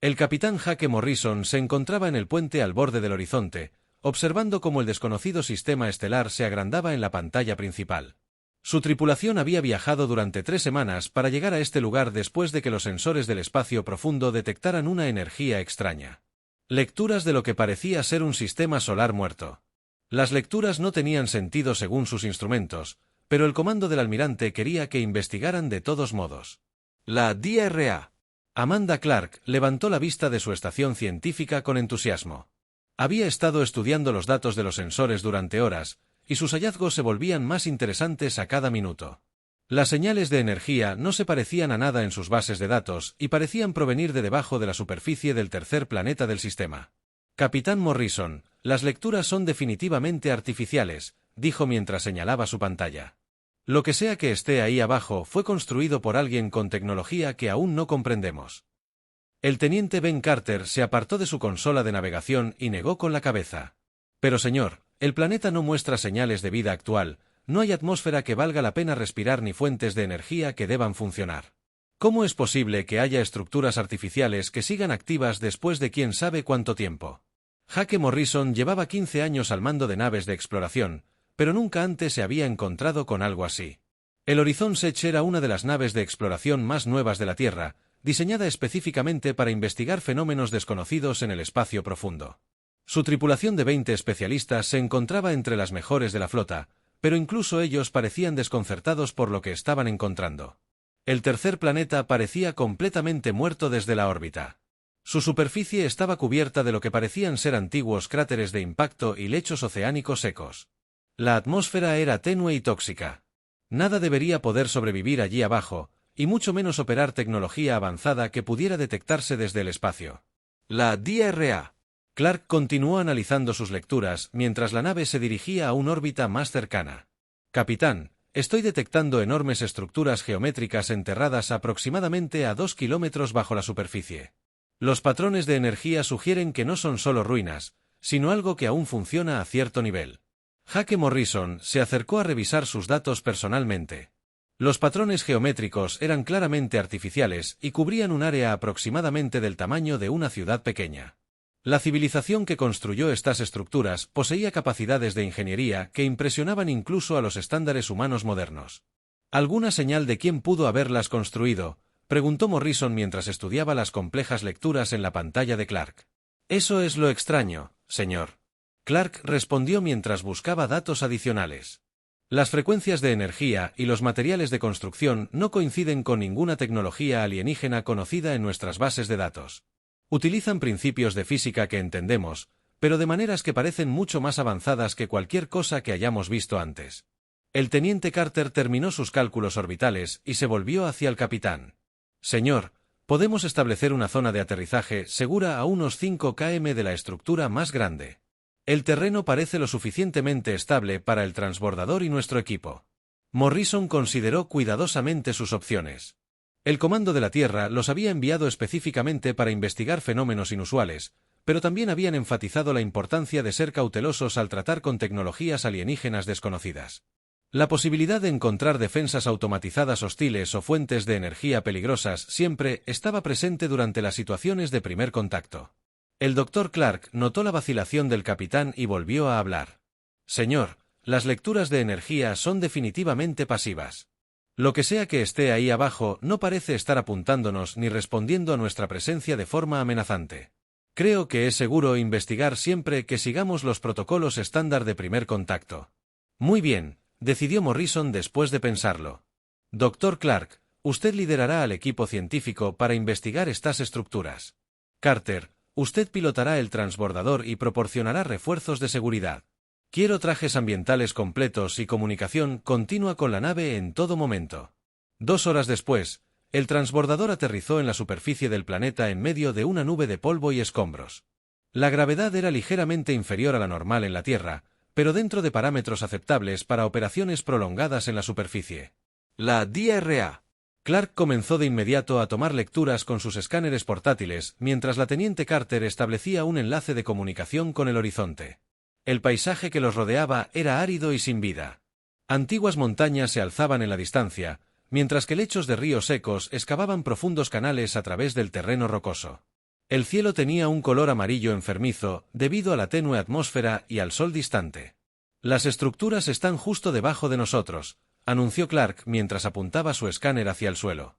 El capitán Jake Morrison se encontraba en el puente al borde del horizonte, observando cómo el desconocido sistema estelar se agrandaba en la pantalla principal. Su tripulación había viajado durante 3 semanas para llegar a este lugar después de que los sensores del espacio profundo detectaran una energía extraña. Lecturas de lo que parecía ser un sistema solar muerto. Las lecturas no tenían sentido según sus instrumentos, pero el comando del almirante quería que investigaran de todos modos. La DRA. Amanda Clark levantó la vista de su estación científica con entusiasmo. Había estado estudiando los datos de los sensores durante horas, y sus hallazgos se volvían más interesantes a cada minuto. Las señales de energía no se parecían a nada en sus bases de datos y parecían provenir de debajo de la superficie del tercer planeta del sistema. Capitán Morrison, las lecturas son definitivamente artificiales, dijo mientras señalaba su pantalla. Lo que sea que esté ahí abajo fue construido por alguien con tecnología que aún no comprendemos. El teniente Ben Carter se apartó de su consola de navegación y negó con la cabeza. Pero señor, el planeta no muestra señales de vida actual, no hay atmósfera que valga la pena respirar ni fuentes de energía que deban funcionar. ¿Cómo es posible que haya estructuras artificiales que sigan activas después de quién sabe cuánto tiempo? Jake Morrison llevaba 15 años al mando de naves de exploración, pero nunca antes se había encontrado con algo así. El Horizon Sech era una de las naves de exploración más nuevas de la Tierra, diseñada específicamente para investigar fenómenos desconocidos en el espacio profundo. Su tripulación de 20 especialistas se encontraba entre las mejores de la flota, pero incluso ellos parecían desconcertados por lo que estaban encontrando. El tercer planeta parecía completamente muerto desde la órbita. Su superficie estaba cubierta de lo que parecían ser antiguos cráteres de impacto y lechos oceánicos secos. La atmósfera era tenue y tóxica. Nada debería poder sobrevivir allí abajo, y mucho menos operar tecnología avanzada que pudiera detectarse desde el espacio. La DRA. Clark continuó analizando sus lecturas mientras la nave se dirigía a una órbita más cercana. Capitán, estoy detectando enormes estructuras geométricas enterradas aproximadamente a 2 kilómetros bajo la superficie. Los patrones de energía sugieren que no son solo ruinas, sino algo que aún funciona a cierto nivel. Jake Morrison se acercó a revisar sus datos personalmente. Los patrones geométricos eran claramente artificiales y cubrían un área aproximadamente del tamaño de una ciudad pequeña. La civilización que construyó estas estructuras poseía capacidades de ingeniería que impresionaban incluso a los estándares humanos modernos. ¿Alguna señal de quién pudo haberlas construido?, preguntó Morrison mientras estudiaba las complejas lecturas en la pantalla de Clark. Eso es lo extraño, señor. Clark respondió mientras buscaba datos adicionales. Las frecuencias de energía y los materiales de construcción no coinciden con ninguna tecnología alienígena conocida en nuestras bases de datos. Utilizan principios de física que entendemos, pero de maneras que parecen mucho más avanzadas que cualquier cosa que hayamos visto antes. El teniente Carter terminó sus cálculos orbitales y se volvió hacia el capitán. Señor, podemos establecer una zona de aterrizaje segura a unos 5 km de la estructura más grande. El terreno parece lo suficientemente estable para el transbordador y nuestro equipo. Morrison consideró cuidadosamente sus opciones. El Comando de la Tierra los había enviado específicamente para investigar fenómenos inusuales, pero también habían enfatizado la importancia de ser cautelosos al tratar con tecnologías alienígenas desconocidas. La posibilidad de encontrar defensas automatizadas hostiles o fuentes de energía peligrosas siempre estaba presente durante las situaciones de primer contacto. El Dr. Clark notó la vacilación del capitán y volvió a hablar. Señor, las lecturas de energía son definitivamente pasivas. Lo que sea que esté ahí abajo no parece estar apuntándonos ni respondiendo a nuestra presencia de forma amenazante. Creo que es seguro investigar siempre que sigamos los protocolos estándar de primer contacto. Muy bien, decidió Morrison después de pensarlo. Dr. Clark, usted liderará al equipo científico para investigar estas estructuras. Carter, usted pilotará el transbordador y proporcionará refuerzos de seguridad. Quiero trajes ambientales completos y comunicación continua con la nave en todo momento. 2 horas después, el transbordador aterrizó en la superficie del planeta en medio de una nube de polvo y escombros. La gravedad era ligeramente inferior a la normal en la Tierra, pero dentro de parámetros aceptables para operaciones prolongadas en la superficie. La DRA. Clark comenzó de inmediato a tomar lecturas con sus escáneres portátiles, mientras la teniente Carter establecía un enlace de comunicación con el horizonte. El paisaje que los rodeaba era árido y sin vida. Antiguas montañas se alzaban en la distancia, mientras que lechos de ríos secos excavaban profundos canales a través del terreno rocoso. El cielo tenía un color amarillo enfermizo, debido a la tenue atmósfera y al sol distante. Las estructuras están justo debajo de nosotros, anunció Clark mientras apuntaba su escáner hacia el suelo.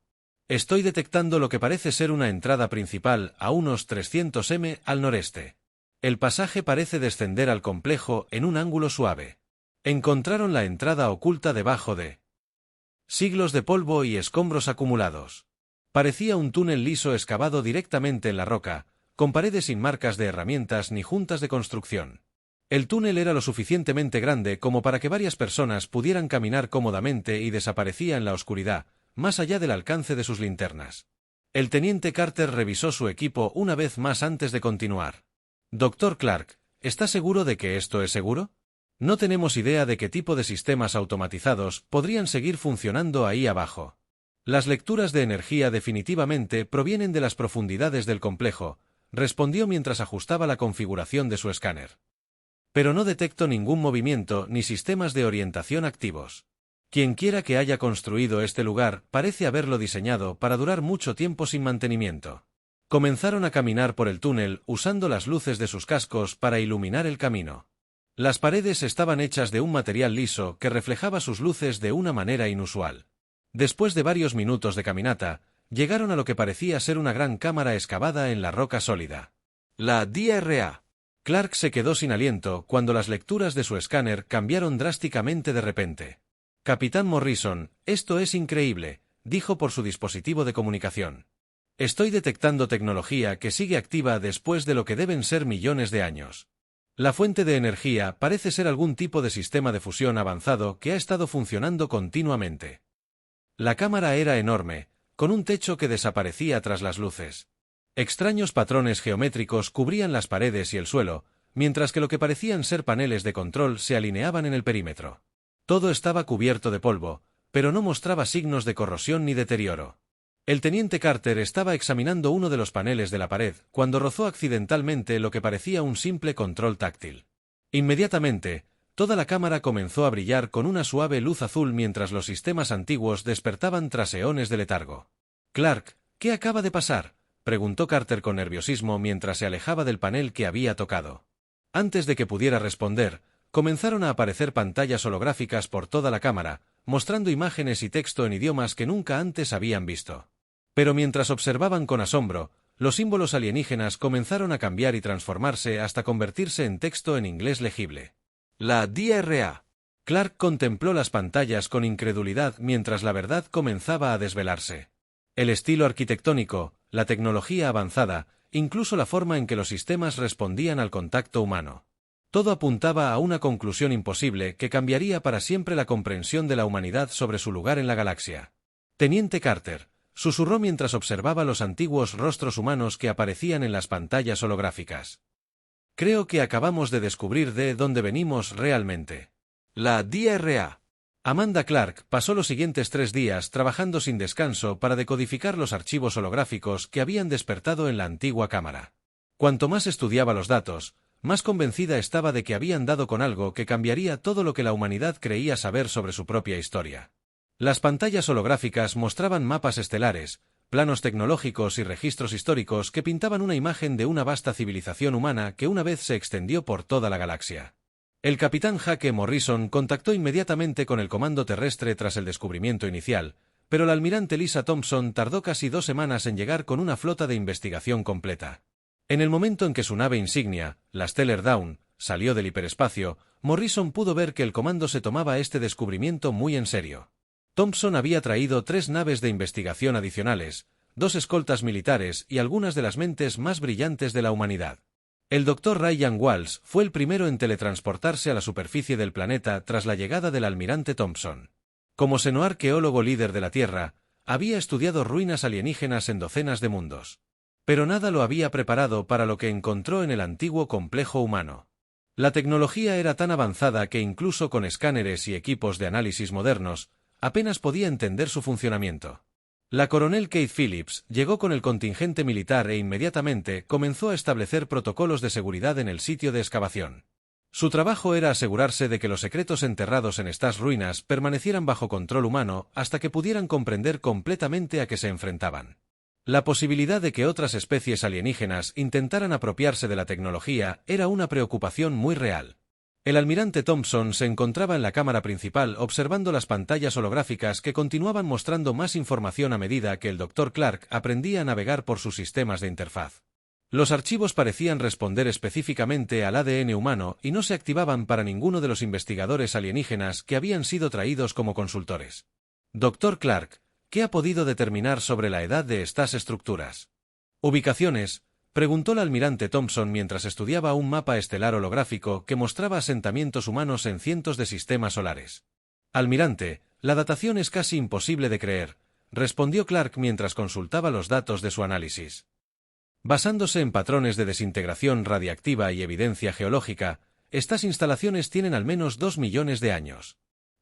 Estoy detectando lo que parece ser una entrada principal a unos 300 m al noreste. El pasaje parece descender al complejo en un ángulo suave. Encontraron la entrada oculta debajo de siglos de polvo y escombros acumulados. Parecía un túnel liso excavado directamente en la roca, con paredes sin marcas de herramientas ni juntas de construcción. El túnel era lo suficientemente grande como para que varias personas pudieran caminar cómodamente y desaparecía en la oscuridad, más allá del alcance de sus linternas. El teniente Carter revisó su equipo una vez más antes de continuar. «Dr. Clark, ¿está seguro de que esto es seguro? No tenemos idea de qué tipo de sistemas automatizados podrían seguir funcionando ahí abajo. Las lecturas de energía definitivamente provienen de las profundidades del complejo», respondió mientras ajustaba la configuración de su escáner. «Pero no detecto ningún movimiento ni sistemas de orientación activos. Quienquiera que haya construido este lugar parece haberlo diseñado para durar mucho tiempo sin mantenimiento». Comenzaron a caminar por el túnel usando las luces de sus cascos para iluminar el camino. Las paredes estaban hechas de un material liso que reflejaba sus luces de una manera inusual. Después de varios minutos de caminata, llegaron a lo que parecía ser una gran cámara excavada en la roca sólida. La DRA. Clark se quedó sin aliento cuando las lecturas de su escáner cambiaron drásticamente de repente. «Capitán Morrison, esto es increíble», dijo por su dispositivo de comunicación. «Estoy detectando tecnología que sigue activa después de lo que deben ser millones de años. La fuente de energía parece ser algún tipo de sistema de fusión avanzado que ha estado funcionando continuamente». La cámara era enorme, con un techo que desaparecía tras las luces. Extraños patrones geométricos cubrían las paredes y el suelo, mientras que lo que parecían ser paneles de control se alineaban en el perímetro. Todo estaba cubierto de polvo, pero no mostraba signos de corrosión ni deterioro. El teniente Carter estaba examinando uno de los paneles de la pared cuando rozó accidentalmente lo que parecía un simple control táctil. Inmediatamente, toda la cámara comenzó a brillar con una suave luz azul mientras los sistemas antiguos despertaban tras eones de letargo. «Clark, ¿qué acaba de pasar?», preguntó Carter con nerviosismo mientras se alejaba del panel que había tocado. Antes de que pudiera responder, comenzaron a aparecer pantallas holográficas por toda la cámara, mostrando imágenes y texto en idiomas que nunca antes habían visto. Pero mientras observaban con asombro, los símbolos alienígenas comenzaron a cambiar y transformarse hasta convertirse en texto en inglés legible. La DRA. Clark contempló las pantallas con incredulidad mientras la verdad comenzaba a desvelarse. El estilo arquitectónico, la tecnología avanzada, incluso la forma en que los sistemas respondían al contacto humano. Todo apuntaba a una conclusión imposible que cambiaría para siempre la comprensión de la humanidad sobre su lugar en la galaxia. «Teniente Carter», susurró mientras observaba los antiguos rostros humanos que aparecían en las pantallas holográficas. «Creo que acabamos de descubrir de dónde venimos realmente». La DRA. Amanda Clark pasó los siguientes 3 días trabajando sin descanso para decodificar los archivos holográficos que habían despertado en la antigua cámara. Cuanto más estudiaba los datos, más convencida estaba de que habían dado con algo que cambiaría todo lo que la humanidad creía saber sobre su propia historia. Las pantallas holográficas mostraban mapas estelares, planos tecnológicos y registros históricos que pintaban una imagen de una vasta civilización humana que una vez se extendió por toda la galaxia. El capitán Jake Morrison contactó inmediatamente con el comando terrestre tras el descubrimiento inicial, pero la almirante Lisa Thompson tardó casi 2 semanas en llegar con una flota de investigación completa. En el momento en que su nave insignia, la Stellar Dawn, salió del hiperespacio, Morrison pudo ver que el comando se tomaba este descubrimiento muy en serio. Thompson había traído 3 naves de investigación adicionales, 2 escoltas militares y algunas de las mentes más brillantes de la humanidad. El Dr. Ryan Walsh fue el primero en teletransportarse a la superficie del planeta tras la llegada del almirante Thompson. Como xenoarqueólogo líder de la Tierra, había estudiado ruinas alienígenas en docenas de mundos. Pero nada lo había preparado para lo que encontró en el antiguo complejo humano. La tecnología era tan avanzada que incluso con escáneres y equipos de análisis modernos, apenas podía entender su funcionamiento. La coronel Kate Phillips llegó con el contingente militar e inmediatamente comenzó a establecer protocolos de seguridad en el sitio de excavación. Su trabajo era asegurarse de que los secretos enterrados en estas ruinas permanecieran bajo control humano hasta que pudieran comprender completamente a qué se enfrentaban. La posibilidad de que otras especies alienígenas intentaran apropiarse de la tecnología era una preocupación muy real. El almirante Thompson se encontraba en la cámara principal observando las pantallas holográficas que continuaban mostrando más información a medida que el Dr. Clark aprendía a navegar por sus sistemas de interfaz. Los archivos parecían responder específicamente al ADN humano y no se activaban para ninguno de los investigadores alienígenas que habían sido traídos como consultores. Dr. Clark, ¿qué ha podido determinar sobre la edad de estas estructuras? Ubicaciones, preguntó el almirante Thompson mientras estudiaba un mapa estelar holográfico que mostraba asentamientos humanos en cientos de sistemas solares. Almirante, la datación es casi imposible de creer, respondió Clark mientras consultaba los datos de su análisis. Basándose en patrones de desintegración radiactiva y evidencia geológica, estas instalaciones tienen al menos 2 millones de años.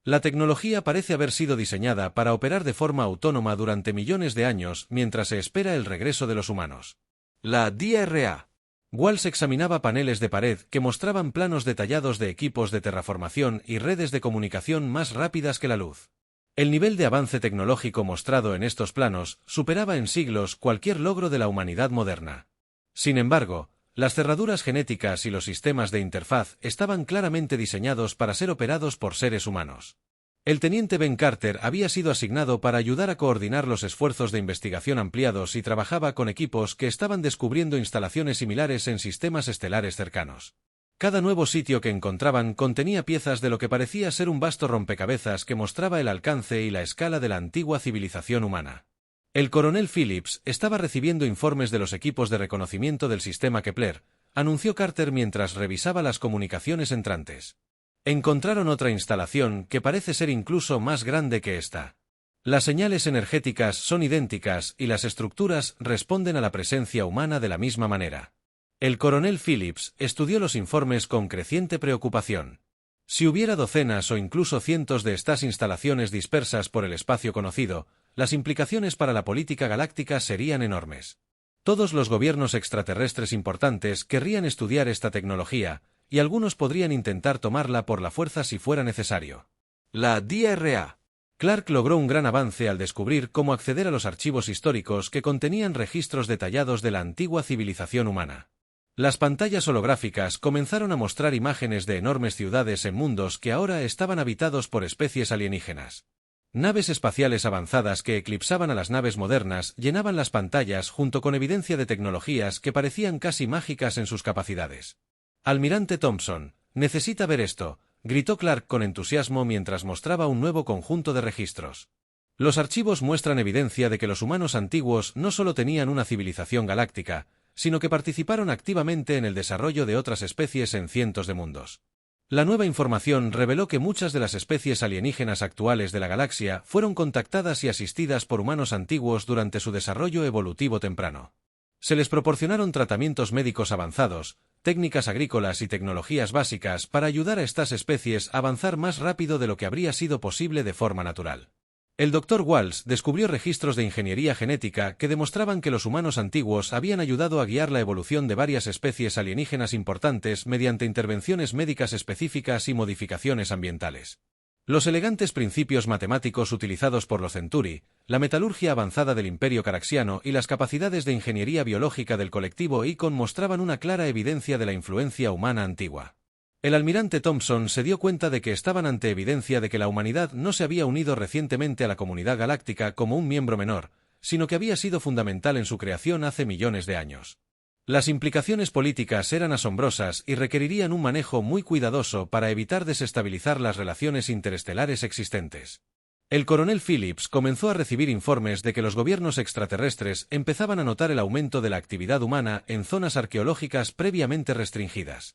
La tecnología parece haber sido diseñada para operar de forma autónoma durante millones de años mientras se espera el regreso de los humanos. La DRA. Walls examinaba paneles de pared que mostraban planos detallados de equipos de terraformación y redes de comunicación más rápidas que la luz. El nivel de avance tecnológico mostrado en estos planos superaba en siglos cualquier logro de la humanidad moderna. Sin embargo, las cerraduras genéticas y los sistemas de interfaz estaban claramente diseñados para ser operados por seres humanos. El teniente Ben Carter había sido asignado para ayudar a coordinar los esfuerzos de investigación ampliados y trabajaba con equipos que estaban descubriendo instalaciones similares en sistemas estelares cercanos. Cada nuevo sitio que encontraban contenía piezas de lo que parecía ser un vasto rompecabezas que mostraba el alcance y la escala de la antigua civilización humana. El coronel Phillips estaba recibiendo informes de los equipos de reconocimiento del sistema Kepler, anunció Carter mientras revisaba las comunicaciones entrantes. Encontraron otra instalación que parece ser incluso más grande que esta. Las señales energéticas son idénticas y las estructuras responden a la presencia humana de la misma manera. El coronel Phillips estudió los informes con creciente preocupación. Si hubiera docenas o incluso cientos de estas instalaciones dispersas por el espacio conocido, las implicaciones para la política galáctica serían enormes. Todos los gobiernos extraterrestres importantes querrían estudiar esta tecnología, y algunos podrían intentar tomarla por la fuerza si fuera necesario. La DRA. Clark logró un gran avance al descubrir cómo acceder a los archivos históricos que contenían registros detallados de la antigua civilización humana. Las pantallas holográficas comenzaron a mostrar imágenes de enormes ciudades en mundos que ahora estaban habitados por especies alienígenas. Naves espaciales avanzadas que eclipsaban a las naves modernas llenaban las pantallas junto con evidencia de tecnologías que parecían casi mágicas en sus capacidades. Almirante Thompson, necesita ver esto, gritó Clark con entusiasmo mientras mostraba un nuevo conjunto de registros. Los archivos muestran evidencia de que los humanos antiguos no solo tenían una civilización galáctica, sino que participaron activamente en el desarrollo de otras especies en cientos de mundos. La nueva información reveló que muchas de las especies alienígenas actuales de la galaxia fueron contactadas y asistidas por humanos antiguos durante su desarrollo evolutivo temprano. Se les proporcionaron tratamientos médicos avanzados, técnicas agrícolas y tecnologías básicas para ayudar a estas especies a avanzar más rápido de lo que habría sido posible de forma natural. El Dr. Walls descubrió registros de ingeniería genética que demostraban que los humanos antiguos habían ayudado a guiar la evolución de varias especies alienígenas importantes mediante intervenciones médicas específicas y modificaciones ambientales. Los elegantes principios matemáticos utilizados por los Centauri, la metalurgia avanzada del Imperio Caraxiano y las capacidades de ingeniería biológica del colectivo Icon mostraban una clara evidencia de la influencia humana antigua. El almirante Thompson se dio cuenta de que estaban ante evidencia de que la humanidad no se había unido recientemente a la comunidad galáctica como un miembro menor, sino que había sido fundamental en su creación hace millones de años. Las implicaciones políticas eran asombrosas y requerirían un manejo muy cuidadoso para evitar desestabilizar las relaciones interestelares existentes. El coronel Phillips comenzó a recibir informes de que los gobiernos extraterrestres empezaban a notar el aumento de la actividad humana en zonas arqueológicas previamente restringidas.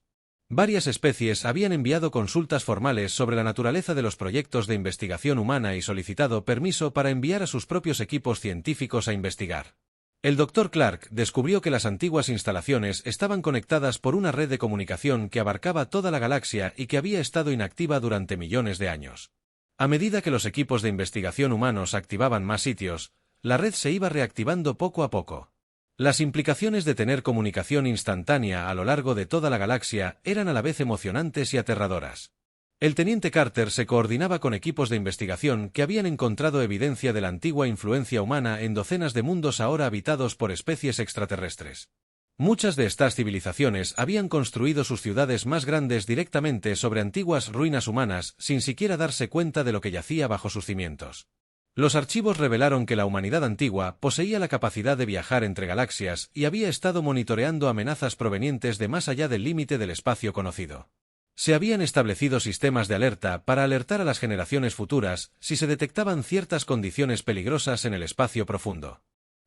Varias especies habían enviado consultas formales sobre la naturaleza de los proyectos de investigación humana y solicitado permiso para enviar a sus propios equipos científicos a investigar. El Dr. Clark descubrió que las antiguas instalaciones estaban conectadas por una red de comunicación que abarcaba toda la galaxia y que había estado inactiva durante millones de años. A medida que los equipos de investigación humanos activaban más sitios, la red se iba reactivando poco a poco. Las implicaciones de tener comunicación instantánea a lo largo de toda la galaxia eran a la vez emocionantes y aterradoras. El teniente Carter se coordinaba con equipos de investigación que habían encontrado evidencia de la antigua influencia humana en docenas de mundos ahora habitados por especies extraterrestres. Muchas de estas civilizaciones habían construido sus ciudades más grandes directamente sobre antiguas ruinas humanas sin siquiera darse cuenta de lo que yacía bajo sus cimientos. Los archivos revelaron que la humanidad antigua poseía la capacidad de viajar entre galaxias y había estado monitoreando amenazas provenientes de más allá del límite del espacio conocido. Se habían establecido sistemas de alerta para alertar a las generaciones futuras si se detectaban ciertas condiciones peligrosas en el espacio profundo.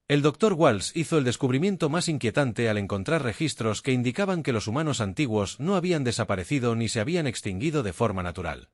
El Dr. Walsh hizo el descubrimiento más inquietante al encontrar registros que indicaban que los humanos antiguos no habían desaparecido ni se habían extinguido de forma natural.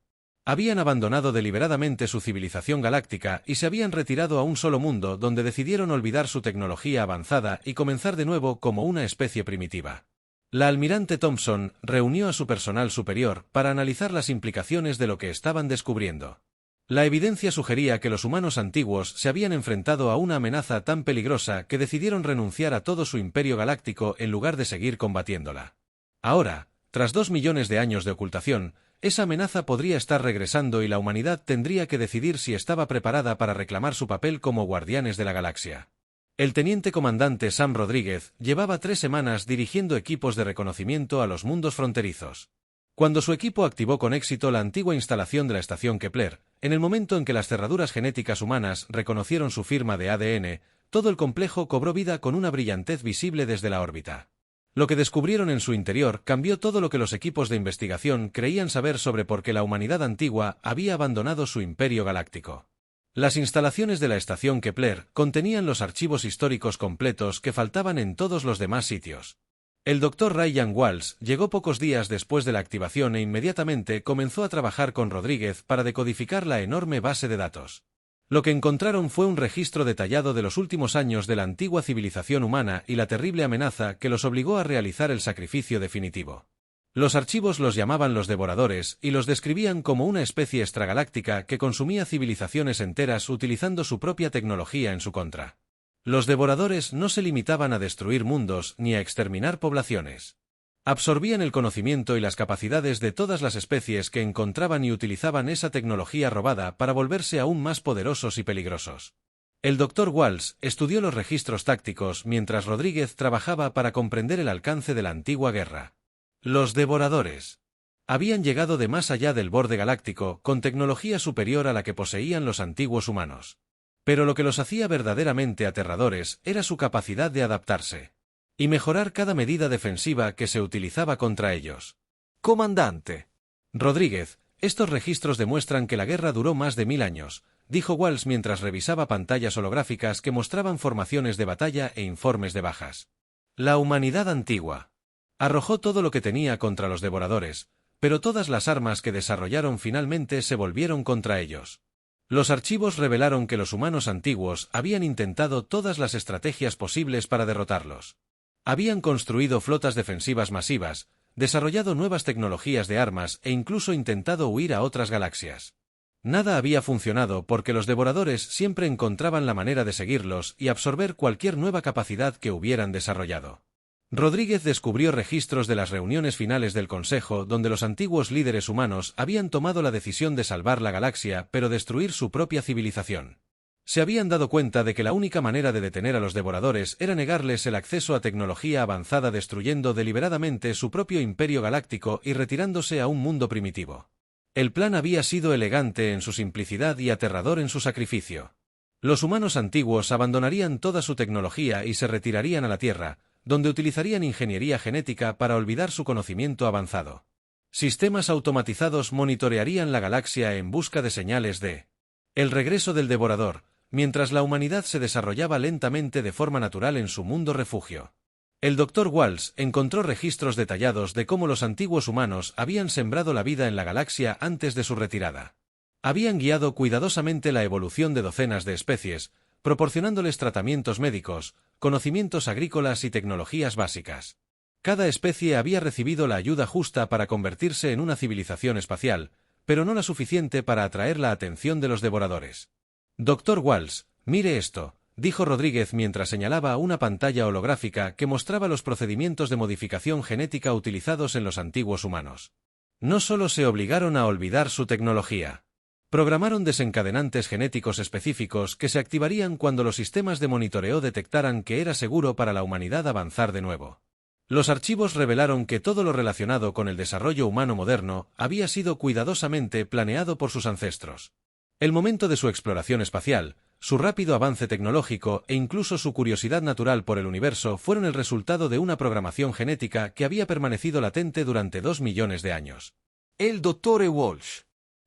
Habían abandonado deliberadamente su civilización galáctica y se habían retirado a un solo mundo donde decidieron olvidar su tecnología avanzada y comenzar de nuevo como una especie primitiva. La almirante Thompson reunió a su personal superior para analizar las implicaciones de lo que estaban descubriendo. La evidencia sugería que los humanos antiguos se habían enfrentado a una amenaza tan peligrosa que decidieron renunciar a todo su imperio galáctico en lugar de seguir combatiéndola. Ahora, tras 2 millones de años de ocultación, esa amenaza podría estar regresando y la humanidad tendría que decidir si estaba preparada para reclamar su papel como guardianes de la galaxia. El teniente comandante Sam Rodríguez llevaba 3 semanas dirigiendo equipos de reconocimiento a los mundos fronterizos. Cuando su equipo activó con éxito la antigua instalación de la estación Kepler, en el momento en que las cerraduras genéticas humanas reconocieron su firma de ADN, todo el complejo cobró vida con una brillantez visible desde la órbita. Lo que descubrieron en su interior cambió todo lo que los equipos de investigación creían saber sobre por qué la humanidad antigua había abandonado su imperio galáctico. Las instalaciones de la estación Kepler contenían los archivos históricos completos que faltaban en todos los demás sitios. El Dr. Ryan Walsh llegó pocos días después de la activación e inmediatamente comenzó a trabajar con Rodríguez para decodificar la enorme base de datos. Lo que encontraron fue un registro detallado de los últimos años de la antigua civilización humana y la terrible amenaza que los obligó a realizar el sacrificio definitivo. Los archivos los llamaban los devoradores y los describían como una especie extragaláctica que consumía civilizaciones enteras utilizando su propia tecnología en su contra. Los devoradores no se limitaban a destruir mundos ni a exterminar poblaciones. Absorbían el conocimiento y las capacidades de todas las especies que encontraban y utilizaban esa tecnología robada para volverse aún más poderosos y peligrosos. El Dr. Walsh estudió los registros tácticos mientras Rodríguez trabajaba para comprender el alcance de la antigua guerra. Los devoradores habían llegado de más allá del borde galáctico con tecnología superior a la que poseían los antiguos humanos. Pero lo que los hacía verdaderamente aterradores era su capacidad de adaptarse y mejorar cada medida defensiva que se utilizaba contra ellos. Comandante Rodríguez, estos registros demuestran que la guerra duró más de 1000 años, dijo Walsh mientras revisaba pantallas holográficas que mostraban formaciones de batalla e informes de bajas. La humanidad antigua arrojó todo lo que tenía contra los devoradores, pero todas las armas que desarrollaron finalmente se volvieron contra ellos. Los archivos revelaron que los humanos antiguos habían intentado todas las estrategias posibles para derrotarlos. Habían construido flotas defensivas masivas, desarrollado nuevas tecnologías de armas e incluso intentado huir a otras galaxias. Nada había funcionado porque los devoradores siempre encontraban la manera de seguirlos y absorber cualquier nueva capacidad que hubieran desarrollado. Rodríguez descubrió registros de las reuniones finales del Consejo donde los antiguos líderes humanos habían tomado la decisión de salvar la galaxia pero destruir su propia civilización. Se habían dado cuenta de que la única manera de detener a los devoradores era negarles el acceso a tecnología avanzada destruyendo deliberadamente su propio imperio galáctico y retirándose a un mundo primitivo. El plan había sido elegante en su simplicidad y aterrador en su sacrificio. Los humanos antiguos abandonarían toda su tecnología y se retirarían a la Tierra, donde utilizarían ingeniería genética para olvidar su conocimiento avanzado. Sistemas automatizados monitorearían la galaxia en busca de señales de el regreso del devorador, mientras la humanidad se desarrollaba lentamente de forma natural en su mundo refugio. El Dr. Walsh encontró registros detallados de cómo los antiguos humanos habían sembrado la vida en la galaxia antes de su retirada. Habían guiado cuidadosamente la evolución de docenas de especies, proporcionándoles tratamientos médicos, conocimientos agrícolas y tecnologías básicas. Cada especie había recibido la ayuda justa para convertirse en una civilización espacial, pero no la suficiente para atraer la atención de los devoradores. Dr. Walsh, mire esto, dijo Rodríguez mientras señalaba una pantalla holográfica que mostraba los procedimientos de modificación genética utilizados en los antiguos humanos. No solo se obligaron a olvidar su tecnología. Programaron desencadenantes genéticos específicos que se activarían cuando los sistemas de monitoreo detectaran que era seguro para la humanidad avanzar de nuevo. Los archivos revelaron que todo lo relacionado con el desarrollo humano moderno había sido cuidadosamente planeado por sus ancestros. El momento de su exploración espacial, su rápido avance tecnológico e incluso su curiosidad natural por el universo fueron el resultado de una programación genética que había permanecido latente durante 2 millones de años. El Dr. Walsh.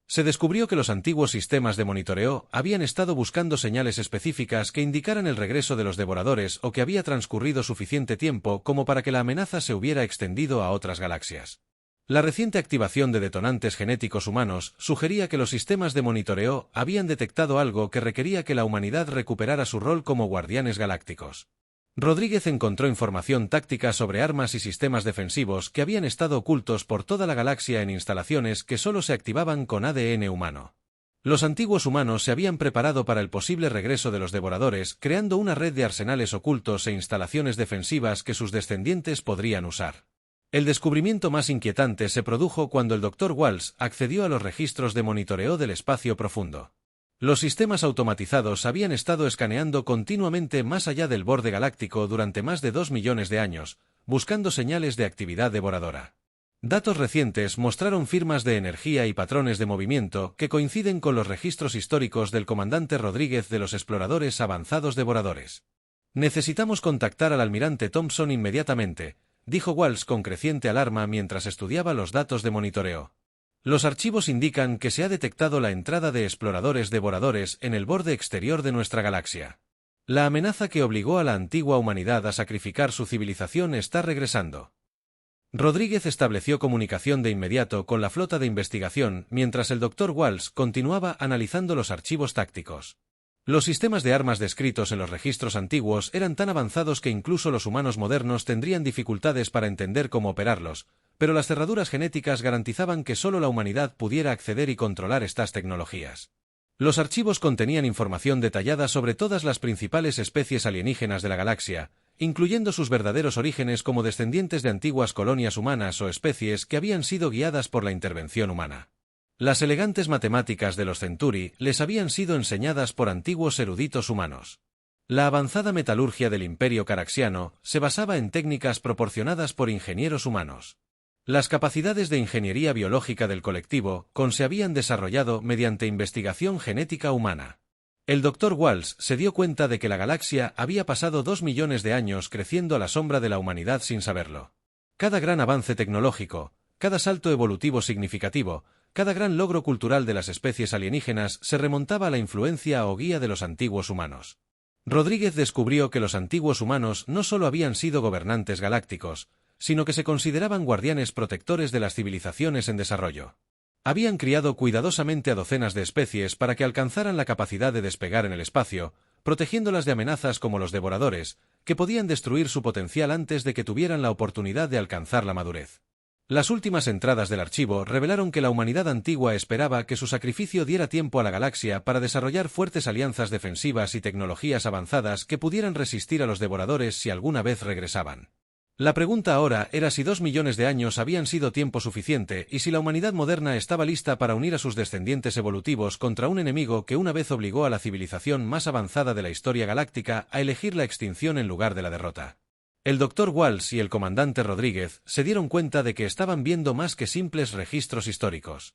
Se descubrió que los antiguos sistemas de monitoreo habían estado buscando señales específicas que indicaran el regreso de los devoradores o que había transcurrido suficiente tiempo como para que la amenaza se hubiera extendido a otras galaxias. La reciente activación de detonantes genéticos humanos sugería que los sistemas de monitoreo habían detectado algo que requería que la humanidad recuperara su rol como guardianes galácticos. Rodríguez encontró información táctica sobre armas y sistemas defensivos que habían estado ocultos por toda la galaxia en instalaciones que solo se activaban con ADN humano. Los antiguos humanos se habían preparado para el posible regreso de los devoradores, creando una red de arsenales ocultos e instalaciones defensivas que sus descendientes podrían usar. El descubrimiento más inquietante se produjo cuando el Dr. Walsh accedió a los registros de monitoreo del espacio profundo. Los sistemas automatizados habían estado escaneando continuamente más allá del borde galáctico durante más de 2 millones de años, buscando señales de actividad devoradora. Datos recientes mostraron firmas de energía y patrones de movimiento que coinciden con los registros históricos del comandante Rodríguez de los exploradores avanzados devoradores. Necesitamos contactar al almirante Thompson inmediatamente, dijo Walsh con creciente alarma mientras estudiaba los datos de monitoreo. Los archivos indican que se ha detectado la entrada de exploradores devoradores en el borde exterior de nuestra galaxia. La amenaza que obligó a la antigua humanidad a sacrificar su civilización está regresando. Rodríguez estableció comunicación de inmediato con la flota de investigación mientras el Dr. Walsh continuaba analizando los archivos tácticos. Los sistemas de armas descritos en los registros antiguos eran tan avanzados que incluso los humanos modernos tendrían dificultades para entender cómo operarlos, pero las cerraduras genéticas garantizaban que solo la humanidad pudiera acceder y controlar estas tecnologías. Los archivos contenían información detallada sobre todas las principales especies alienígenas de la galaxia, incluyendo sus verdaderos orígenes como descendientes de antiguas colonias humanas o especies que habían sido guiadas por la intervención humana. Las elegantes matemáticas de los Centauri les habían sido enseñadas por antiguos eruditos humanos. La avanzada metalurgia del Imperio Caraxiano se basaba en técnicas proporcionadas por ingenieros humanos. Las capacidades de ingeniería biológica del colectivo se habían desarrollado mediante investigación genética humana. El Dr. Walsh se dio cuenta de que la galaxia había pasado 2 millones de años creciendo a la sombra de la humanidad sin saberlo. Cada gran avance tecnológico, cada salto evolutivo significativo, cada gran logro cultural de las especies alienígenas se remontaba a la influencia o guía de los antiguos humanos. Rodríguez descubrió que los antiguos humanos no solo habían sido gobernantes galácticos, sino que se consideraban guardianes protectores de las civilizaciones en desarrollo. Habían criado cuidadosamente a docenas de especies para que alcanzaran la capacidad de despegar en el espacio, protegiéndolas de amenazas como los devoradores, que podían destruir su potencial antes de que tuvieran la oportunidad de alcanzar la madurez. Las últimas entradas del archivo revelaron que la humanidad antigua esperaba que su sacrificio diera tiempo a la galaxia para desarrollar fuertes alianzas defensivas y tecnologías avanzadas que pudieran resistir a los devoradores si alguna vez regresaban. La pregunta ahora era si 2 millones de años habían sido tiempo suficiente y si la humanidad moderna estaba lista para unir a sus descendientes evolutivos contra un enemigo que una vez obligó a la civilización más avanzada de la historia galáctica a elegir la extinción en lugar de la derrota. El Dr. Walsh y el comandante Rodríguez se dieron cuenta de que estaban viendo más que simples registros históricos.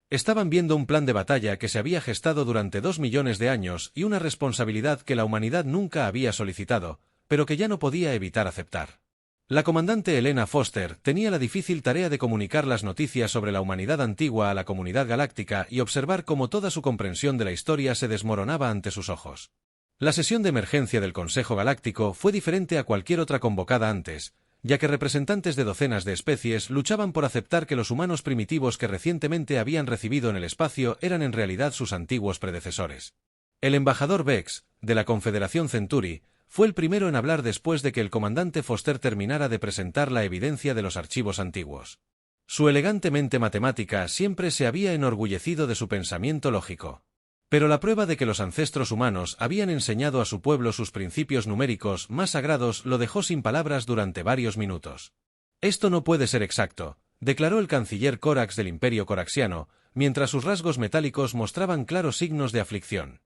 Estaban viendo un plan de batalla que se había gestado durante 2 millones de años y una responsabilidad que la humanidad nunca había solicitado, pero que ya no podía evitar aceptar. La comandante Elena Foster tenía la difícil tarea de comunicar las noticias sobre la humanidad antigua a la comunidad galáctica y observar cómo toda su comprensión de la historia se desmoronaba ante sus ojos. La sesión de emergencia del Consejo Galáctico fue diferente a cualquier otra convocada antes, ya que representantes de docenas de especies luchaban por aceptar que los humanos primitivos que recientemente habían recibido en el espacio eran en realidad sus antiguos predecesores. El embajador Vex, de la Confederación Centauri, fue el primero en hablar después de que el comandante Foster terminara de presentar la evidencia de los archivos antiguos. Su elegante mente matemática siempre se había enorgullecido de su pensamiento lógico. Pero la prueba de que los ancestros humanos habían enseñado a su pueblo sus principios numéricos más sagrados lo dejó sin palabras durante varios minutos. Esto no puede ser exacto, declaró el canciller Corax del Imperio Coraxiano, mientras sus rasgos metálicos mostraban claros signos de aflicción.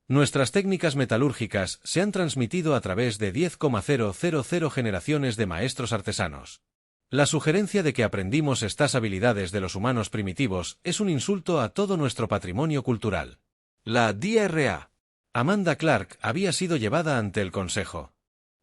Nuestras técnicas metalúrgicas se han transmitido a través de 10,000 generaciones de maestros artesanos. La sugerencia de que aprendimos estas habilidades de los humanos primitivos es un insulto a todo nuestro patrimonio cultural. La DRA. Amanda Clark había sido llevada ante el Consejo.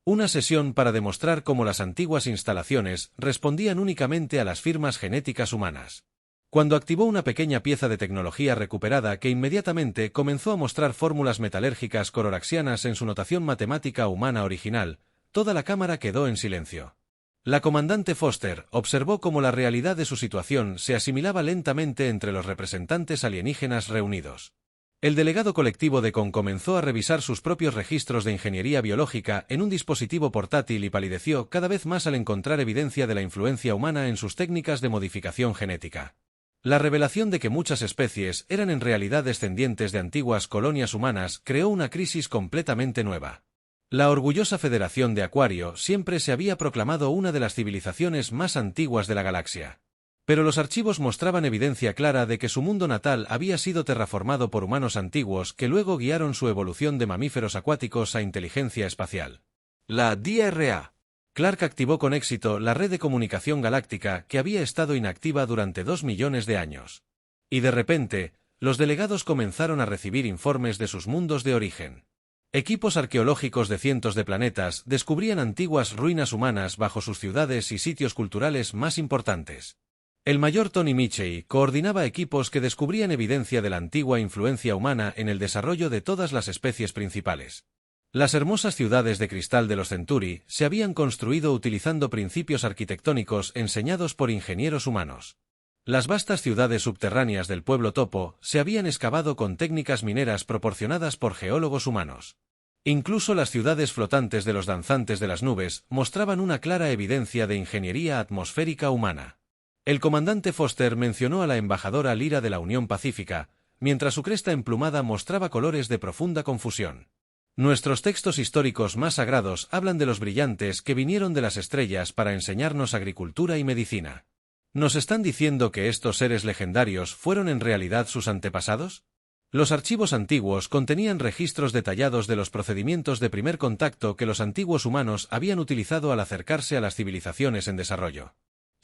Una sesión para demostrar cómo las antiguas instalaciones respondían únicamente a las firmas genéticas humanas. Cuando activó una pequeña pieza de tecnología recuperada que inmediatamente comenzó a mostrar fórmulas metalérgicas cororaxianas en su notación matemática humana original, toda la cámara quedó en silencio. La comandante Foster observó cómo la realidad de su situación se asimilaba lentamente entre los representantes alienígenas reunidos. El delegado colectivo de CON comenzó a revisar sus propios registros de ingeniería biológica en un dispositivo portátil y palideció cada vez más al encontrar evidencia de la influencia humana en sus técnicas de modificación genética. La revelación de que muchas especies eran en realidad descendientes de antiguas colonias humanas creó una crisis completamente nueva. La orgullosa Federación de Acuario siempre se había proclamado una de las civilizaciones más antiguas de la galaxia. Pero los archivos mostraban evidencia clara de que su mundo natal había sido terraformado por humanos antiguos que luego guiaron su evolución de mamíferos acuáticos a inteligencia espacial. La DRA. Clark activó con éxito la red de comunicación galáctica que había estado inactiva durante 2 millones de años. Y de repente, los delegados comenzaron a recibir informes de sus mundos de origen. Equipos arqueológicos de cientos de planetas descubrían antiguas ruinas humanas bajo sus ciudades y sitios culturales más importantes. El mayor Tony Michey coordinaba equipos que descubrían evidencia de la antigua influencia humana en el desarrollo de todas las especies principales. Las hermosas ciudades de cristal de los Centauri se habían construido utilizando principios arquitectónicos enseñados por ingenieros humanos. Las vastas ciudades subterráneas del pueblo topo se habían excavado con técnicas mineras proporcionadas por geólogos humanos. Incluso las ciudades flotantes de los danzantes de las nubes mostraban una clara evidencia de ingeniería atmosférica humana. El comandante Foster mencionó a la embajadora Lyra de la Unión Pacífica, mientras su cresta emplumada mostraba colores de profunda confusión. Nuestros textos históricos más sagrados hablan de los brillantes que vinieron de las estrellas para enseñarnos agricultura y medicina. ¿Nos están diciendo que estos seres legendarios fueron en realidad sus antepasados? Los archivos antiguos contenían registros detallados de los procedimientos de primer contacto que los antiguos humanos habían utilizado al acercarse a las civilizaciones en desarrollo.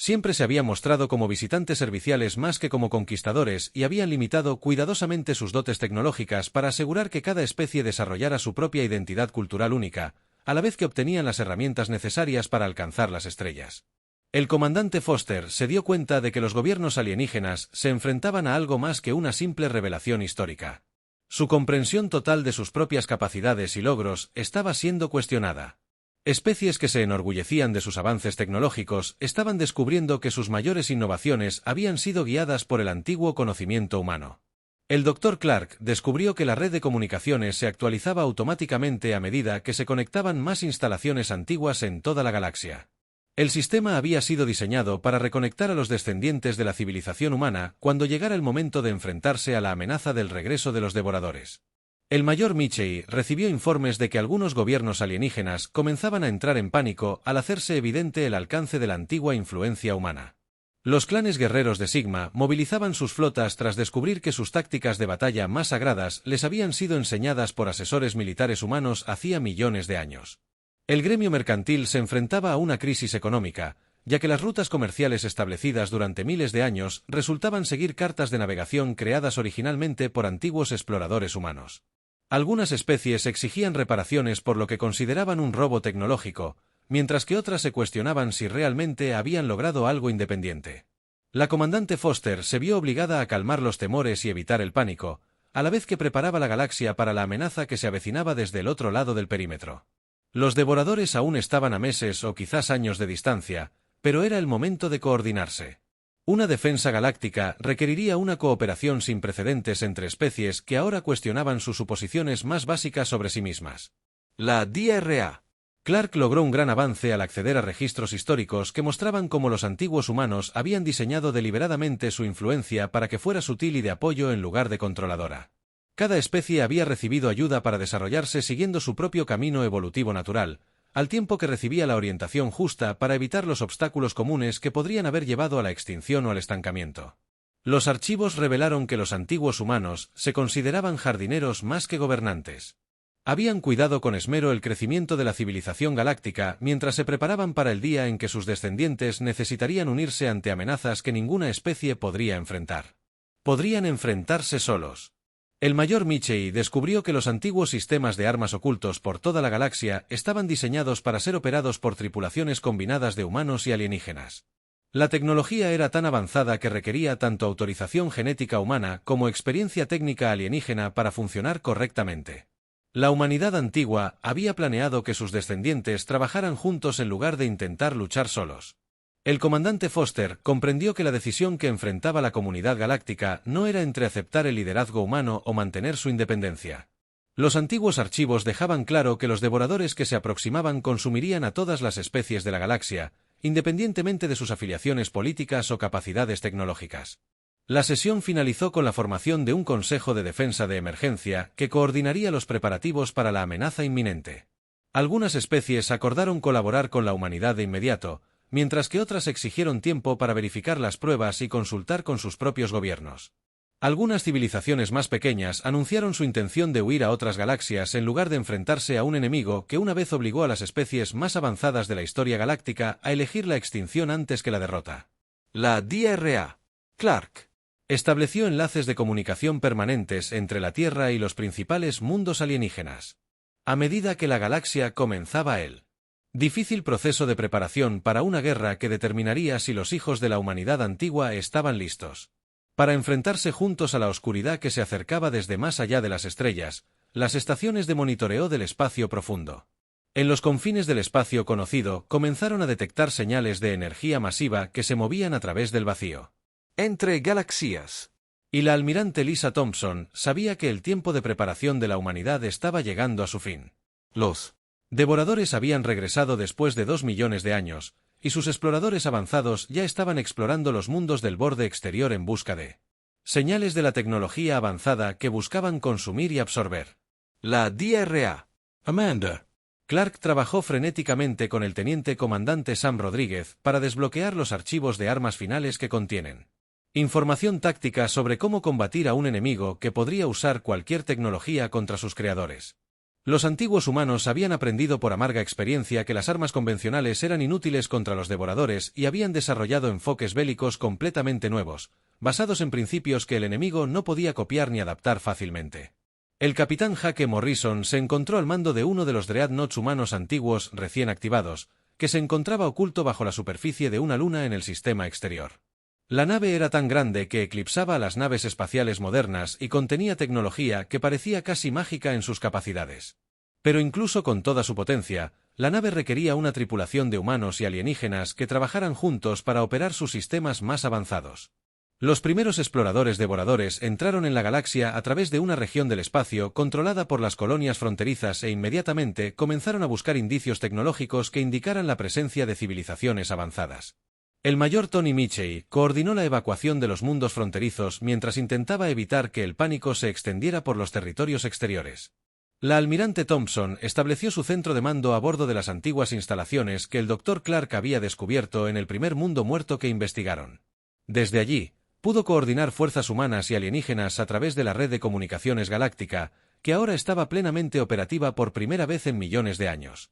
Siempre se habían mostrado como visitantes serviciales más que como conquistadores y habían limitado cuidadosamente sus dotes tecnológicas para asegurar que cada especie desarrollara su propia identidad cultural única, a la vez que obtenían las herramientas necesarias para alcanzar las estrellas. El comandante Foster se dio cuenta de que los gobiernos alienígenas se enfrentaban a algo más que una simple revelación histórica. Su comprensión total de sus propias capacidades y logros estaba siendo cuestionada. Especies que se enorgullecían de sus avances tecnológicos estaban descubriendo que sus mayores innovaciones habían sido guiadas por el antiguo conocimiento humano. El Dr. Clark descubrió que la red de comunicaciones se actualizaba automáticamente a medida que se conectaban más instalaciones antiguas en toda la galaxia. El sistema había sido diseñado para reconectar a los descendientes de la civilización humana cuando llegara el momento de enfrentarse a la amenaza del regreso de los devoradores. El mayor Michey recibió informes de que algunos gobiernos alienígenas comenzaban a entrar en pánico al hacerse evidente el alcance de la antigua influencia humana. Los clanes guerreros de Sigma movilizaban sus flotas tras descubrir que sus tácticas de batalla más sagradas les habían sido enseñadas por asesores militares humanos hacía millones de años. El gremio mercantil se enfrentaba a una crisis económica, ya que las rutas comerciales establecidas durante miles de años resultaban seguir cartas de navegación creadas originalmente por antiguos exploradores humanos. Algunas especies exigían reparaciones por lo que consideraban un robo tecnológico, mientras que otras se cuestionaban si realmente habían logrado algo independiente. La comandante Foster se vio obligada a calmar los temores y evitar el pánico, a la vez que preparaba la galaxia para la amenaza que se avecinaba desde el otro lado del perímetro. Los devoradores aún estaban a meses o quizás años de distancia, pero era el momento de coordinarse. Una defensa galáctica requeriría una cooperación sin precedentes entre especies que ahora cuestionaban sus suposiciones más básicas sobre sí mismas. La DRA. Clark logró un gran avance al acceder a registros históricos que mostraban cómo los antiguos humanos habían diseñado deliberadamente su influencia para que fuera sutil y de apoyo en lugar de controladora. Cada especie había recibido ayuda para desarrollarse siguiendo su propio camino evolutivo natural, al tiempo que recibía la orientación justa para evitar los obstáculos comunes que podrían haber llevado a la extinción o al estancamiento. Los archivos revelaron que los antiguos humanos se consideraban jardineros más que gobernantes. Habían cuidado con esmero el crecimiento de la civilización galáctica mientras se preparaban para el día en que sus descendientes necesitarían unirse ante amenazas que ninguna especie podría enfrentar. Podrían enfrentarse solos. El mayor Michei descubrió que los antiguos sistemas de armas ocultos por toda la galaxia estaban diseñados para ser operados por tripulaciones combinadas de humanos y alienígenas. La tecnología era tan avanzada que requería tanto autorización genética humana como experiencia técnica alienígena para funcionar correctamente. La humanidad antigua había planeado que sus descendientes trabajaran juntos en lugar de intentar luchar solos. El comandante Foster comprendió que la decisión que enfrentaba la comunidad galáctica no era entre aceptar el liderazgo humano o mantener su independencia. Los antiguos archivos dejaban claro que los devoradores que se aproximaban consumirían a todas las especies de la galaxia, independientemente de sus afiliaciones políticas o capacidades tecnológicas. La sesión finalizó con la formación de un Consejo de Defensa de Emergencia que coordinaría los preparativos para la amenaza inminente. Algunas especies acordaron colaborar con la humanidad de inmediato, mientras que otras exigieron tiempo para verificar las pruebas y consultar con sus propios gobiernos. Algunas civilizaciones más pequeñas anunciaron su intención de huir a otras galaxias en lugar de enfrentarse a un enemigo que una vez obligó a las especies más avanzadas de la historia galáctica a elegir la extinción antes que la derrota. La DRA. Clark estableció enlaces de comunicación permanentes entre la Tierra y los principales mundos alienígenas. A medida que la galaxia comenzaba el difícil proceso de preparación para una guerra que determinaría si los hijos de la humanidad antigua estaban listos para enfrentarse juntos a la oscuridad que se acercaba desde más allá de las estrellas, las estaciones de monitoreo del espacio profundo. En los confines del espacio conocido comenzaron a detectar señales de energía masiva que se movían a través del vacío entre galaxias. Y la almirante Lisa Thompson sabía que el tiempo de preparación de la humanidad estaba llegando a su fin. Los devoradores habían regresado después de 2 millones de años, y sus exploradores avanzados ya estaban explorando los mundos del borde exterior en busca de señales de la tecnología avanzada que buscaban consumir y absorber. La DRA. Amanda. Clark trabajó frenéticamente con el teniente comandante Sam Rodríguez para desbloquear los archivos de armas finales que contienen información táctica sobre cómo combatir a un enemigo que podría usar cualquier tecnología contra sus creadores. Los antiguos humanos habían aprendido por amarga experiencia que las armas convencionales eran inútiles contra los devoradores y habían desarrollado enfoques bélicos completamente nuevos, basados en principios que el enemigo no podía copiar ni adaptar fácilmente. El capitán Jake Morrison se encontró al mando de uno de los Dreadnoughts humanos antiguos recién activados, que se encontraba oculto bajo la superficie de una luna en el sistema exterior. La nave era tan grande que eclipsaba a las naves espaciales modernas y contenía tecnología que parecía casi mágica en sus capacidades. Pero incluso con toda su potencia, la nave requería una tripulación de humanos y alienígenas que trabajaran juntos para operar sus sistemas más avanzados. Los primeros exploradores devoradores entraron en la galaxia a través de una región del espacio controlada por las colonias fronterizas e inmediatamente comenzaron a buscar indicios tecnológicos que indicaran la presencia de civilizaciones avanzadas. El mayor Tony Michei coordinó la evacuación de los mundos fronterizos mientras intentaba evitar que el pánico se extendiera por los territorios exteriores. La almirante Thompson estableció su centro de mando a bordo de las antiguas instalaciones que el Dr. Clark había descubierto en el primer mundo muerto que investigaron. Desde allí, pudo coordinar fuerzas humanas y alienígenas a través de la red de comunicaciones galáctica, que ahora estaba plenamente operativa por primera vez en millones de años.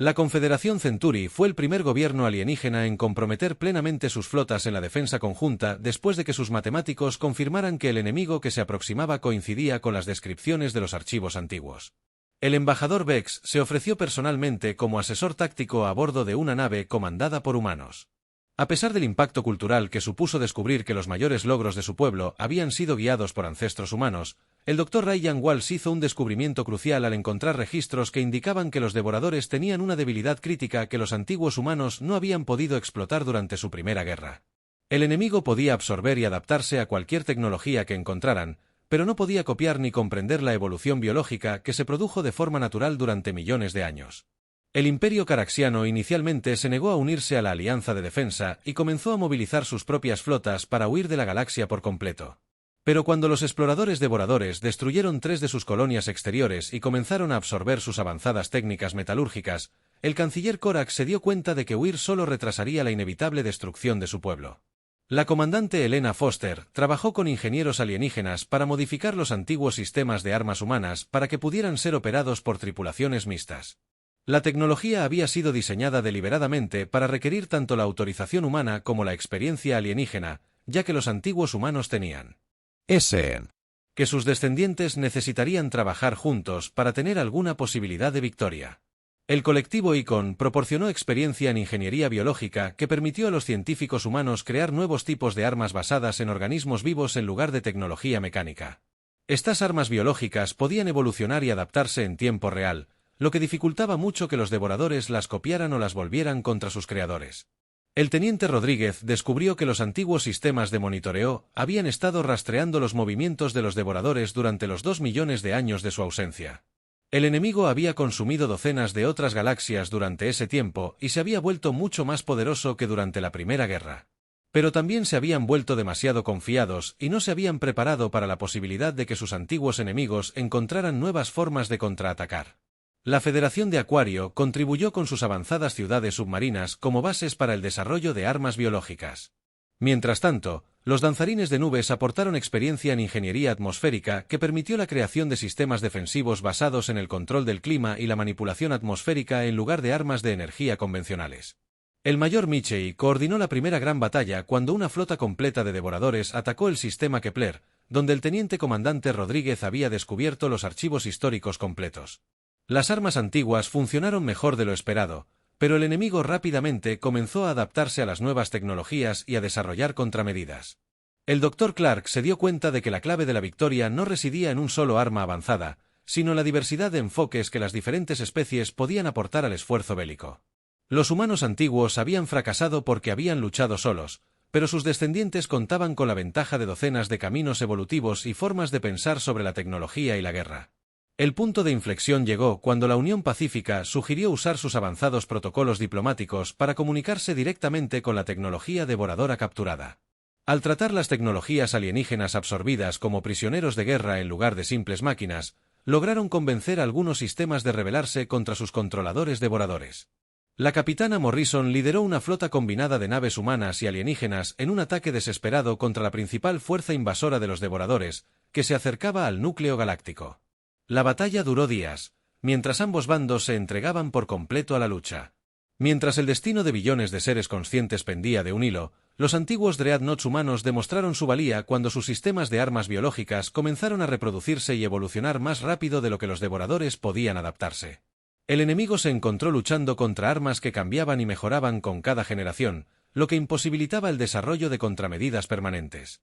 La Confederación Centuri fue el primer gobierno alienígena en comprometer plenamente sus flotas en la defensa conjunta después de que sus matemáticos confirmaran que el enemigo que se aproximaba coincidía con las descripciones de los archivos antiguos. El embajador Vex se ofreció personalmente como asesor táctico a bordo de una nave comandada por humanos. A pesar del impacto cultural que supuso descubrir que los mayores logros de su pueblo habían sido guiados por ancestros humanos, el Dr. Ryan Walsh hizo un descubrimiento crucial al encontrar registros que indicaban que los devoradores tenían una debilidad crítica que los antiguos humanos no habían podido explotar durante su primera guerra. El enemigo podía absorber y adaptarse a cualquier tecnología que encontraran, pero no podía copiar ni comprender la evolución biológica que se produjo de forma natural durante millones de años. El Imperio Caraxiano inicialmente se negó a unirse a la Alianza de Defensa y comenzó a movilizar sus propias flotas para huir de la galaxia por completo. Pero cuando los exploradores devoradores destruyeron 3 de sus colonias exteriores y comenzaron a absorber sus avanzadas técnicas metalúrgicas, el canciller Korak se dio cuenta de que huir solo retrasaría la inevitable destrucción de su pueblo. La comandante Helena Foster trabajó con ingenieros alienígenas para modificar los antiguos sistemas de armas humanas para que pudieran ser operados por tripulaciones mixtas. La tecnología había sido diseñada deliberadamente para requerir tanto la autorización humana como la experiencia alienígena, ya que los antiguos humanos tenían que sus descendientes necesitarían trabajar juntos para tener alguna posibilidad de victoria. El colectivo Icon proporcionó experiencia en ingeniería biológica que permitió a los científicos humanos crear nuevos tipos de armas basadas en organismos vivos en lugar de tecnología mecánica. Estas armas biológicas podían evolucionar y adaptarse en tiempo real, lo que dificultaba mucho que los devoradores las copiaran o las volvieran contra sus creadores. El teniente Rodríguez descubrió que los antiguos sistemas de monitoreo habían estado rastreando los movimientos de los devoradores durante los 2 millones de años de su ausencia. El enemigo había consumido docenas de otras galaxias durante ese tiempo y se había vuelto mucho más poderoso que durante la Primera Guerra. Pero también se habían vuelto demasiado confiados y no se habían preparado para la posibilidad de que sus antiguos enemigos encontraran nuevas formas de contraatacar. La Federación de Acuario contribuyó con sus avanzadas ciudades submarinas como bases para el desarrollo de armas biológicas. Mientras tanto, los danzarines de nubes aportaron experiencia en ingeniería atmosférica que permitió la creación de sistemas defensivos basados en el control del clima y la manipulación atmosférica en lugar de armas de energía convencionales. El mayor Michei coordinó la primera gran batalla cuando una flota completa de devoradores atacó el sistema Kepler, donde el teniente comandante Rodríguez había descubierto los archivos históricos completos. Las armas antiguas funcionaron mejor de lo esperado, pero el enemigo rápidamente comenzó a adaptarse a las nuevas tecnologías y a desarrollar contramedidas. El Dr. Clark se dio cuenta de que la clave de la victoria no residía en un solo arma avanzada, sino en la diversidad de enfoques que las diferentes especies podían aportar al esfuerzo bélico. Los humanos antiguos habían fracasado porque habían luchado solos, pero sus descendientes contaban con la ventaja de docenas de caminos evolutivos y formas de pensar sobre la tecnología y la guerra. El punto de inflexión llegó cuando la Unión Pacífica sugirió usar sus avanzados protocolos diplomáticos para comunicarse directamente con la tecnología devoradora capturada. Al tratar las tecnologías alienígenas absorbidas como prisioneros de guerra en lugar de simples máquinas, lograron convencer a algunos sistemas de rebelarse contra sus controladores devoradores. La capitana Morrison lideró una flota combinada de naves humanas y alienígenas en un ataque desesperado contra la principal fuerza invasora de los devoradores, que se acercaba al núcleo galáctico. La batalla duró días, mientras ambos bandos se entregaban por completo a la lucha. Mientras el destino de billones de seres conscientes pendía de un hilo, los antiguos Dreadnoughts humanos demostraron su valía cuando sus sistemas de armas biológicas comenzaron a reproducirse y evolucionar más rápido de lo que los devoradores podían adaptarse. El enemigo se encontró luchando contra armas que cambiaban y mejoraban con cada generación, lo que imposibilitaba el desarrollo de contramedidas permanentes.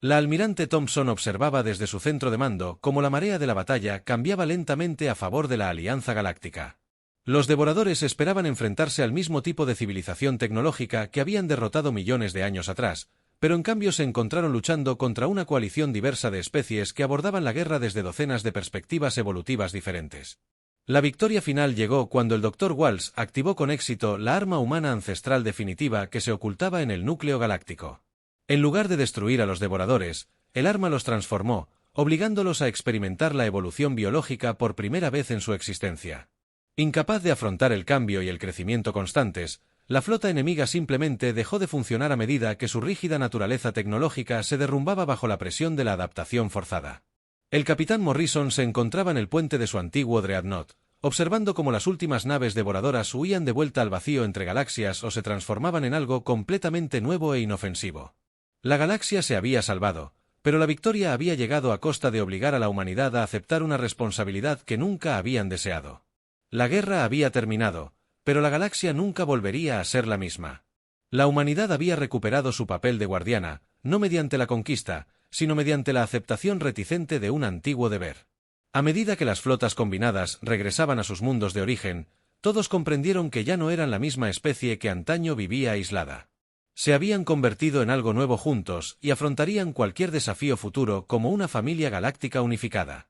La almirante Thompson observaba desde su centro de mando cómo la marea de la batalla cambiaba lentamente a favor de la Alianza Galáctica. Los devoradores esperaban enfrentarse al mismo tipo de civilización tecnológica que habían derrotado millones de años atrás, pero en cambio se encontraron luchando contra una coalición diversa de especies que abordaban la guerra desde docenas de perspectivas evolutivas diferentes. La victoria final llegó cuando el Dr. Walsh activó con éxito la arma humana ancestral definitiva que se ocultaba en el núcleo galáctico. En lugar de destruir a los devoradores, el arma los transformó, obligándolos a experimentar la evolución biológica por primera vez en su existencia. Incapaz de afrontar el cambio y el crecimiento constantes, la flota enemiga simplemente dejó de funcionar a medida que su rígida naturaleza tecnológica se derrumbaba bajo la presión de la adaptación forzada. El capitán Morrison se encontraba en el puente de su antiguo Dreadnought, observando cómo las últimas naves devoradoras huían de vuelta al vacío entre galaxias o se transformaban en algo completamente nuevo e inofensivo. La galaxia se había salvado, pero la victoria había llegado a costa de obligar a la humanidad a aceptar una responsabilidad que nunca habían deseado. La guerra había terminado, pero la galaxia nunca volvería a ser la misma. La humanidad había recuperado su papel de guardiana, no mediante la conquista, sino mediante la aceptación reticente de un antiguo deber. A medida que las flotas combinadas regresaban a sus mundos de origen, todos comprendieron que ya no eran la misma especie que antaño vivía aislada. Se habían convertido en algo nuevo juntos y afrontarían cualquier desafío futuro como una familia galáctica unificada.